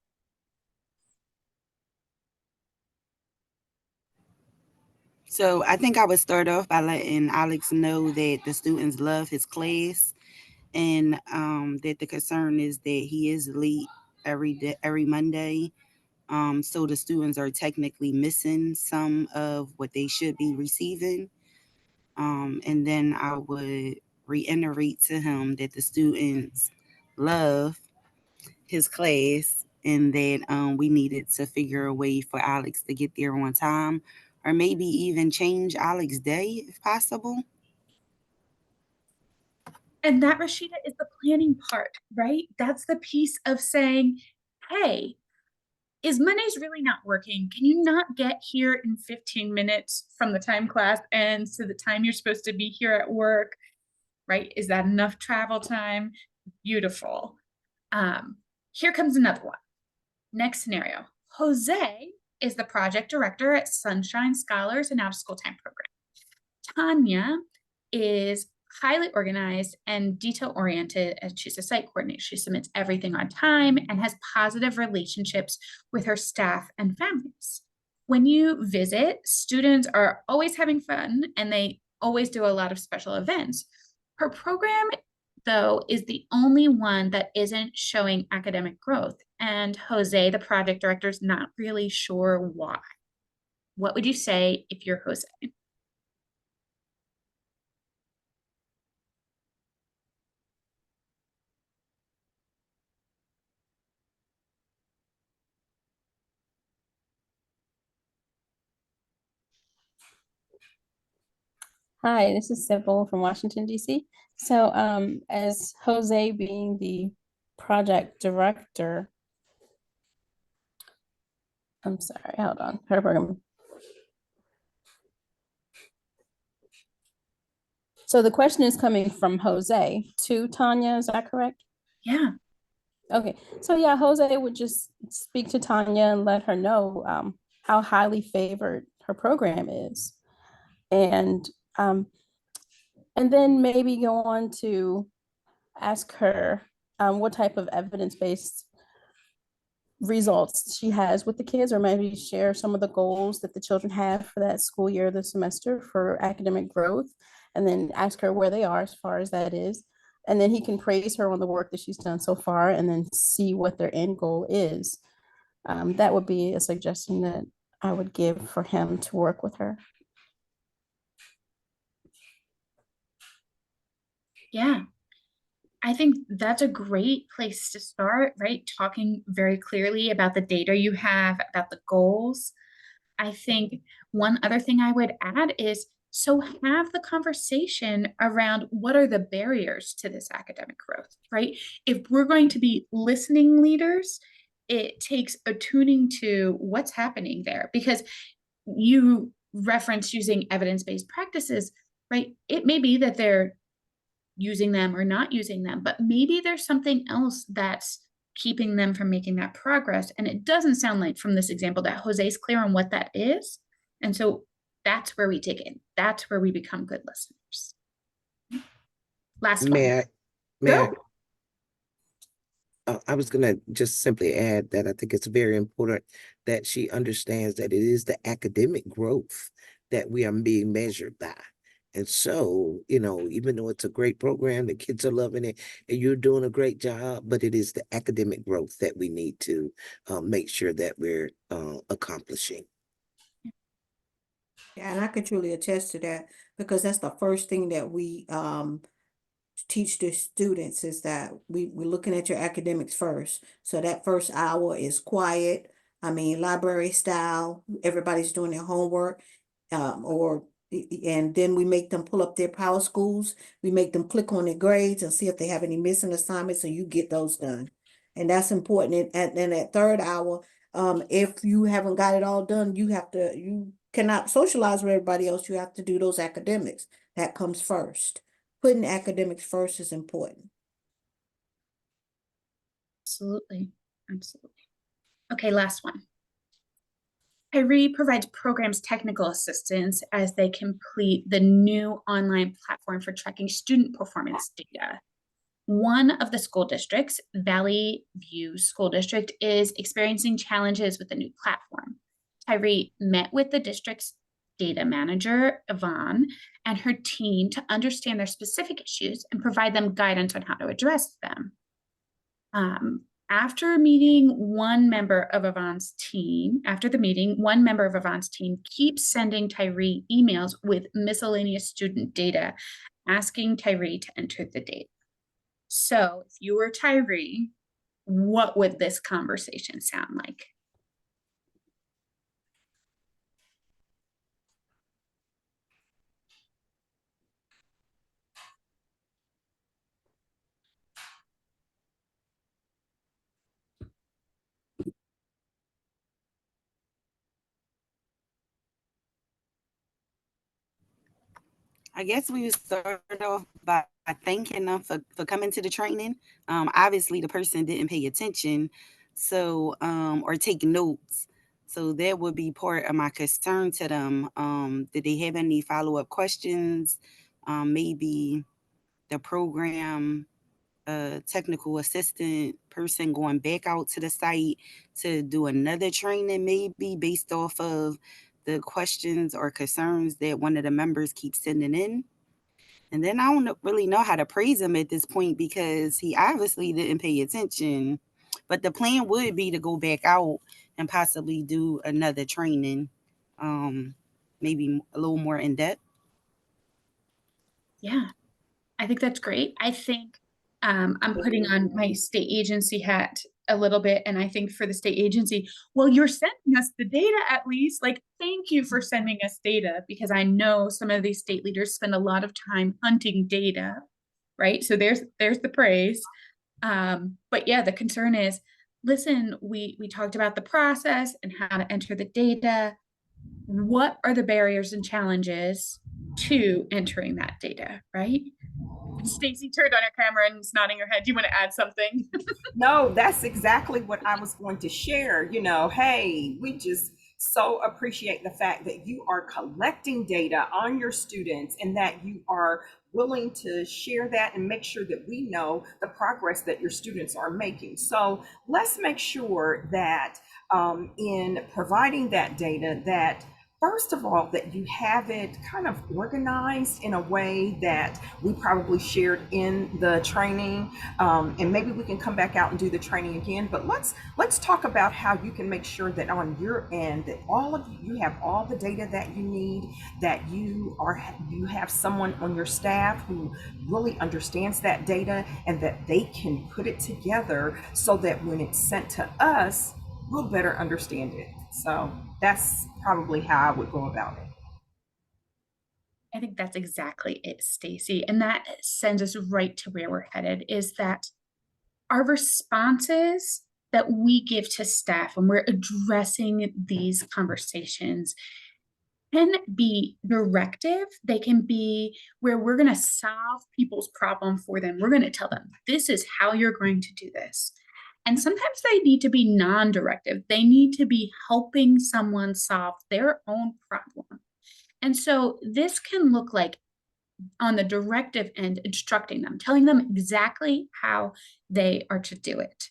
So I think I would start off by letting Alex know that the students love his class, and that the concern is that he is late every Monday. So the students are technically missing some of what they should be receiving. And then I would reiterate to him that the students love his class, and that we needed to figure a way for Alex to get there on time, or maybe even change Alex's day if possible. And that, Rashida, is the planning part, right? That's the piece of saying, hey, is Mondays really not working? Can you not get here in 15 minutes from the time class ends to the time you're supposed to be here at work, right? Is that enough travel time? Beautiful. Here comes another one. Next scenario. Jose is the project director at Sunshine Scholars and Out of School Time program. Tanya is highly organized and detail-oriented, and she's a site coordinator. She submits everything on time and has positive relationships with her staff and families. When you visit, students are always having fun and they always do a lot of special events. Her program, though, is the only one that isn't showing academic growth, and Jose, the project director, is not really sure why. What would you say if you're Jose? Hi, this is Sybil from Washington, D.C. So, as Jose being the project director, I'm sorry, hold on. Her program. So the question is coming from Jose to Tanya, is that correct? Yeah. Okay, so yeah, Jose would just speak to Tanya and let her know how highly favored her program is. And then maybe go on to ask her what type of evidence-based results she has with the kids, or maybe share some of the goals that the children have for that school year, the semester, for academic growth, and then ask her where they are as far as that is. And then he can praise her on the work that she's done so far and then see what their end goal is. That would be a suggestion that I would give for him to work with her. Yeah, I think that's a great place to start, right? Talking very clearly about the data you have, about the goals. I think one other thing I would add is, so have the conversation around what are the barriers to this academic growth, right? If we're going to be listening leaders, it takes attuning to what's happening there, because you reference using evidence-based practices, right? It may be that they're using them or not using them, but maybe there's something else that's keeping them from making that progress. And it doesn't sound like from this example that Jose's clear on what that is. And so that's where we dig in. That's where we become good listeners. Last one. May Go. I was going to just simply add that I think it's very important that she understands that it is the academic growth that we are being measured by. And so, even though it's a great program, the kids are loving it, and you're doing a great job, but it is the academic growth that we need to make sure that we're accomplishing. Yeah, and I could truly attest to that, because that's the first thing that we teach the students, is that we're looking at your academics first. So that first hour is quiet. I mean, library style, everybody's doing their homework, and then we make them pull up their Power Schools. We make them click on their grades and see if they have any missing assignments, and you get those done. And that's important. And then at third hour, if you haven't got it all done, you cannot socialize with everybody else. You have to do those academics. That comes first. Putting academics first is important. Absolutely. Absolutely. Okay, last one. Tyree provides programs technical assistance as they complete the new online platform for tracking student performance data. One of the school districts, Valley View School District, is experiencing challenges with the new platform. Tyree met with the district's data manager, Yvonne, and her team to understand their specific issues and provide them guidance on how to address them. After the meeting, one member of Yvonne's team keeps sending Tyree emails with miscellaneous student data, asking Tyree to enter the data. So if you were Tyree, what would this conversation sound like? I guess we would start off by thanking them for coming to the training. Obviously, the person didn't pay attention, so or take notes. So that would be part of my concern to them. Did they have any follow-up questions? Maybe the program technical assistant person going back out to the site to do another training, maybe based off of the questions or concerns that one of the members keeps sending in. And then I don't really know how to praise him at this point, because he obviously didn't pay attention. But the plan would be to go back out and possibly do another training, maybe a little more in depth. Yeah, I think that's great. I think I'm putting on my state agency hat a little bit. And I think for the state agency, well, you're sending us the data at least. Like, thank you for sending us data, because I know some of these state leaders spend a lot of time hunting data, right? So there's the praise. But yeah, the concern is, listen, we talked about the process and how to enter the data. What are the barriers and challenges to entering that data, right? Stacy turned on her camera and is nodding her head. Do you want to add something? No, that's exactly what I was going to share. Hey, we just so appreciate the fact that you are collecting data on your students and that you are willing to share that and make sure that we know the progress that your students are making. So let's make sure that in providing that data, that first of all, that you have it kind of organized in a way that we probably shared in the training, and maybe we can come back out and do the training again. But let's talk about how you can make sure that on your end that you have all the data that you need, that you have someone on your staff who really understands that data, and that they can put it together so that when it's sent to us, we'll better understand it. So that's probably how I would go about it. I think that's exactly it, Stacy. And that sends us right to where we're headed, is that our responses that we give to staff when we're addressing these conversations can be directive. They can be where we're going to solve people's problem for them. We're going to tell them, this is how you're going to do this. And sometimes they need to be non-directive. They need to be helping someone solve their own problem. And so this can look like, on the directive end, instructing them, telling them exactly how they are to do it,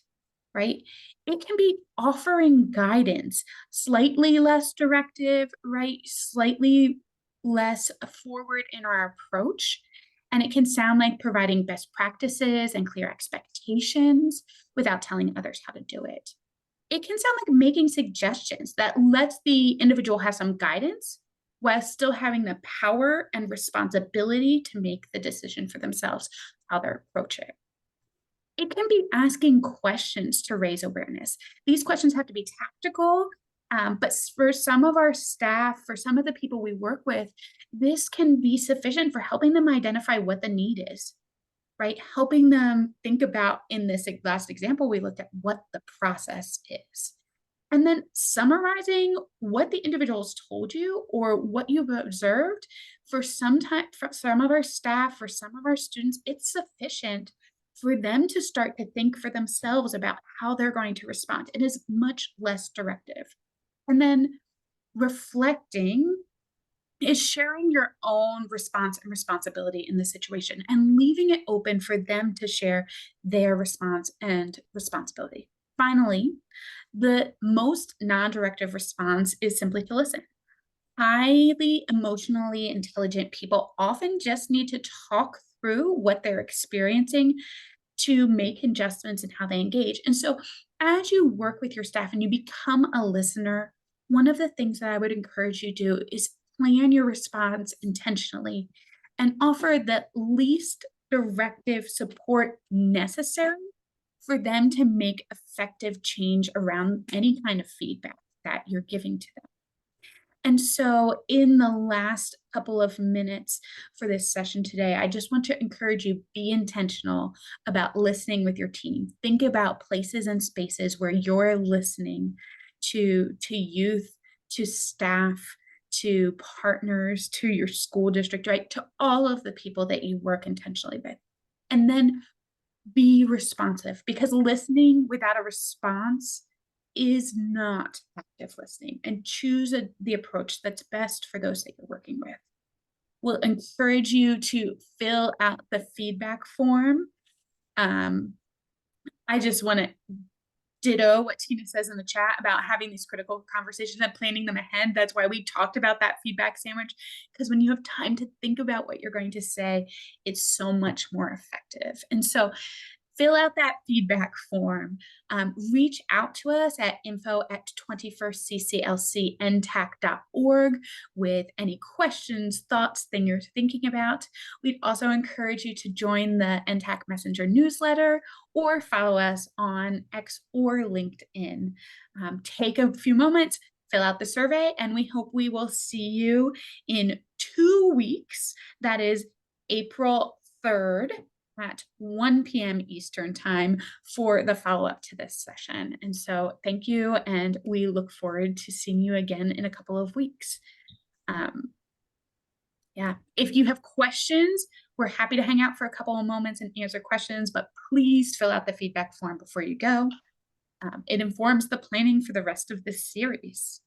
right? It can be offering guidance, slightly less directive, right? Slightly less forward in our approach. And it can sound like providing best practices and clear expectations without telling others how to do it. It can sound like making suggestions that lets the individual have some guidance while still having the power and responsibility to make the decision for themselves, how they're approaching it. It can be asking questions to raise awareness. These questions have to be tactical, but for some of our staff, for some of the people we work with, this can be sufficient for helping them identify what the need is, right? Helping them think about, in this last example, we looked at what the process is. And then summarizing what the individuals told you or what you've observed. For some of our staff, for some of our students, it's sufficient for them to start to think for themselves about how they're going to respond. It is much less directive. And then reflecting is sharing your own response and responsibility in the situation and leaving it open for them to share their response and responsibility. Finally, the most non-directive response is simply to listen. Highly emotionally intelligent people often just need to talk through what they're experiencing to make adjustments in how they engage. And so as you work with your staff and you become a listener, one of the things that I would encourage you to do is plan your response intentionally and offer the least directive support necessary for them to make effective change around any kind of feedback that you're giving to them. And so in the last couple of minutes for this session today, I just want to encourage you, be intentional about listening with your team. Think about places and spaces where you're listening to youth, to staff, to partners, to your school district, right? To all of the people that you work intentionally with. And then be responsive, because listening without a response is not active listening, and choose the approach that's best for those that you're working with. We'll encourage you to fill out the feedback form. I just want to ditto what Tina says in the chat about having these critical conversations and planning them ahead. That's why we talked about that feedback sandwich, because when you have time to think about what you're going to say, it's so much more effective. And so fill out that feedback form. Reach out to us at info@21stcclcntac.org with any questions, thoughts, things you're thinking about. We'd also encourage you to join the NTAC Messenger newsletter or follow us on X or LinkedIn. Take a few moments, fill out the survey, and we hope we will see you in 2 weeks. That is April 3rd. At 1 p.m. Eastern time for the follow-up to this session. And so thank you, and we look forward to seeing you again in a couple of weeks. Yeah, if you have questions, we're happy to hang out for a couple of moments and answer questions, but please fill out the feedback form before you go. It informs the planning for the rest of this series.